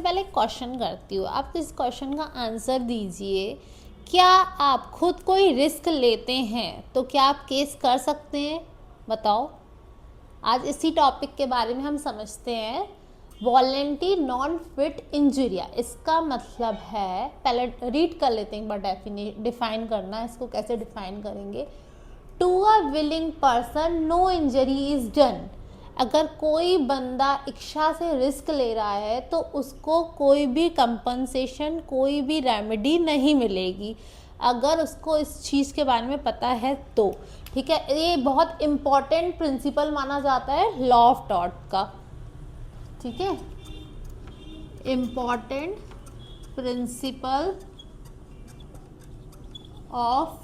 पहले क्वेश्चन करती हूँ, आप इस क्वेश्चन का आंसर दीजिए। क्या आप खुद कोई रिस्क लेते हैं तो क्या आप केस कर सकते हैं? बताओ। आज इसी टॉपिक के बारे में हम समझते हैं। वॉलेंटरी नॉन फिट इंजुरिया, इसका मतलब है, पहले रीड कर लेते हैं एक बार। डिफाइन करना, इसको कैसे डिफाइन करेंगे। To a willing person no injury is done. अगर कोई बंदा इच्छा से रिस्क ले रहा है तो उसको कोई भी कंपनसेशन, कोई भी रेमेडी नहीं मिलेगी, अगर उसको इस चीज़ के बारे में पता है तो। ठीक है, ये बहुत इम्पॉर्टेंट प्रिंसिपल माना जाता है लॉ ऑफ टॉर्ट का। ठीक है, important principle of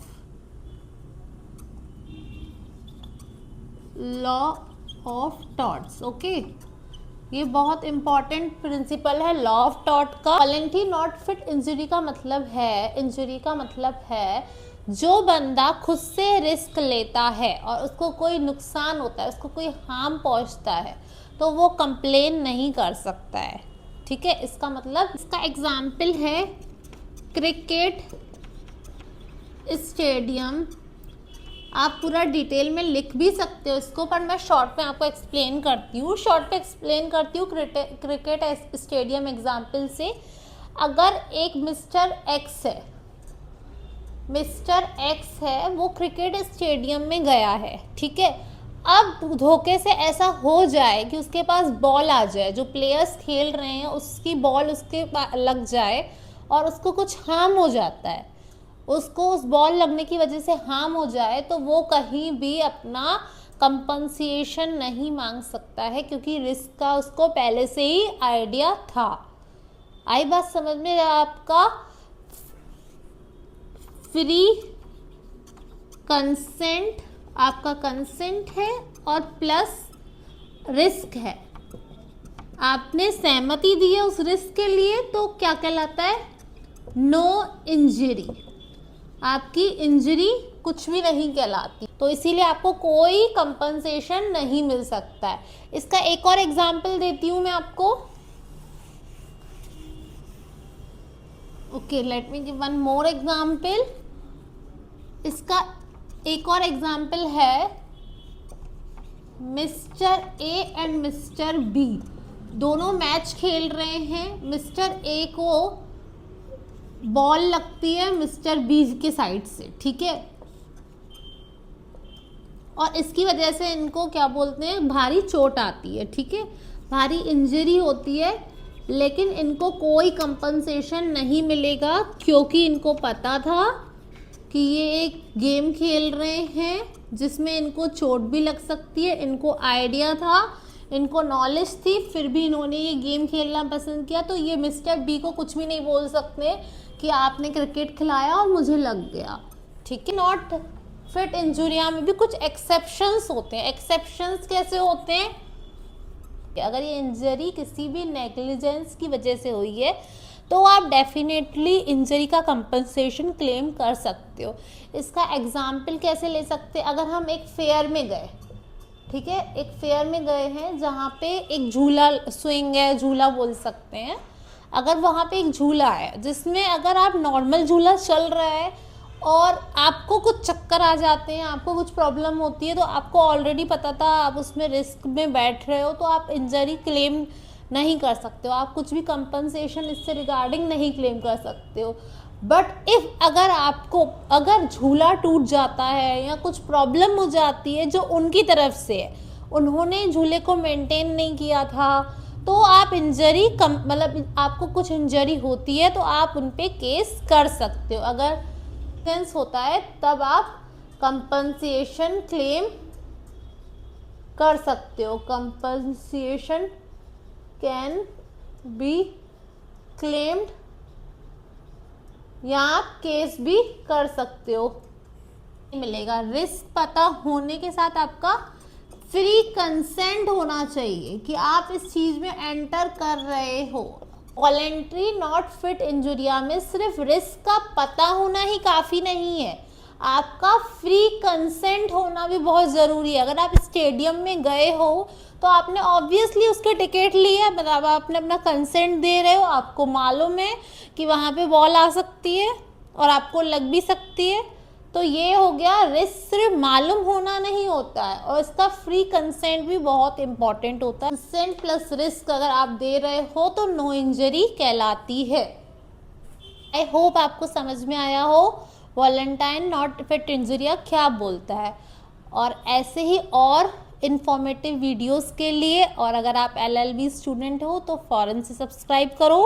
law of torts. Okay, ये बहुत इंपॉर्टेंट प्रिंसिपल है लॉ ऑफ टॉर्ट का। वॉलेंटरी नॉट फिट इंजरी का मतलब है जो बंदा खुद से रिस्क लेता है और उसको कोई नुकसान होता है, उसको कोई हार्म पहुंचता है, तो वो कंप्लेन नहीं कर सकता है। ठीक है, इसका मतलब, इसका एग्जाम्पल है क्रिकेट स्टेडियम। आप पूरा डिटेल में लिख भी सकते हो इसको, पर मैं शॉर्ट में आपको एक्सप्लेन करती हूँ। क्रिकेट स्टेडियम एग्जाम्पल से। अगर एक मिस्टर एक्स है, वो क्रिकेट स्टेडियम में गया है। ठीक है, अब धोखे से ऐसा हो जाए कि उसके पास बॉल आ जाए, जो प्लेयर्स खेल रहे हैं उसकी बॉल उसके लग जाए और उसको कुछ हार्म हो जाता है, उसको उस बॉल लगने की वजह से हार्म हो जाए, तो वो कहीं भी अपना कंपनसेशन नहीं मांग सकता है, क्योंकि रिस्क का उसको पहले से ही आइडिया था। आई बात समझ में? आपका फ्री कंसेंट, आपका कंसेंट है और प्लस रिस्क है, आपने सहमति दी है उस रिस्क के लिए, तो क्या कहलाता है? No injury. आपकी इंजरी कुछ भी नहीं कहलाती, तो इसीलिए आपको कोई कंपनसेशन नहीं मिल सकता है। इसका एक और एग्जाम्पल देती हूँ मैं आपको। Okay, let me give one more example. इसका एक और एग्जाम्पल है, mister A and mister B दोनों मैच खेल रहे हैं। मिस्टर ए को बॉल लगती है मिस्टर बी के साइड से। ठीक है, और इसकी वजह से इनको क्या बोलते हैं, भारी चोट आती है। ठीक है, भारी इंजरी होती है, लेकिन इनको कोई कंपनसेशन नहीं मिलेगा, क्योंकि इनको पता था कि ये एक गेम खेल रहे हैं जिसमें इनको चोट भी लग सकती है। इनको आइडिया था, इनको नॉलेज थी, फिर भी इन्होंने ये गेम खेलना पसंद किया। तो ये मिस्टर बी को कुछ भी नहीं बोल सकते कि आपने क्रिकेट खिलाया और मुझे लग गया। ठीक है, नॉट फिट इंजुरिया में भी कुछ एक्सेप्शंस होते हैं। एक्सेप्शंस कैसे होते हैं? अगर ये इंजरी किसी भी नेग्लिजेंस की वजह से हुई है तो आप डेफिनेटली इंजरी का कंपनसेशन क्लेम कर सकते हो। इसका एग्जाम्पल कैसे ले सकते हैं? अगर हम एक फेयर में गए, ठीक है, एक फेयर में गए हैं जहाँ पे एक झूला, स्विंग है, झूला बोल सकते हैं। अगर वहाँ पे एक झूला है जिसमें अगर आप नॉर्मल झूला चल रहा है और आपको कुछ चक्कर आ जाते हैं, आपको कुछ प्रॉब्लम होती है, तो आपको ऑलरेडी पता था आप उसमें रिस्क में बैठ रहे हो, तो आप इंजरी क्लेम नहीं कर सकते हो, आप कुछ भी कंपनसेशन इससे रिगार्डिंग नहीं क्लेम कर सकते हो। बट इफ अगर झूला टूट जाता है या कुछ प्रॉब्लम हो जाती है जो उनकी तरफ से है, उन्होंने झूले को मेंटेन नहीं किया था, तो आप इंजरी मतलब आपको कुछ इंजरी होती है तो आप उन पे केस कर सकते हो। अगर केस होता है तब आप कंपनसेशन क्लेम कर सकते हो। कंपनसेशन कैन बी क्लेम्ड, या आप केस भी कर सकते हो। मिलेगा रिस्क पता होने के साथ आपका फ्री कंसेंट होना चाहिए कि आप इस चीज में एंटर कर रहे हो। वॉलेंटरी नॉट फिट इंजुरिया में सिर्फ रिस्क का पता होना ही काफी नहीं है, आपका फ्री कंसेंट होना भी बहुत ज़रूरी है। अगर आप स्टेडियम में गए हो तो आपने ऑब्वियसली उसके टिकट लिए, मतलब आपने अपना कंसेंट दे रहे हो, आपको मालूम है कि वहाँ पे बॉल आ सकती है और आपको लग भी सकती है। तो ये हो गया, रिस्क सिर्फ मालूम होना नहीं होता है, और इसका फ्री कंसेंट भी बहुत इंपॉर्टेंट होता है। कंसेंट प्लस रिस्क अगर आप दे रहे हो तो नो इंजरी कहलाती है। आई होप आपको समझ में आया हो वॉलंटाइन नॉट फिट इंजरी क्या बोलता है। और ऐसे ही और इन्फॉर्मेटिव वीडियोस के लिए, और अगर आप LLB स्टूडेंट हो तो फ़ौरन से सब्सक्राइब करो।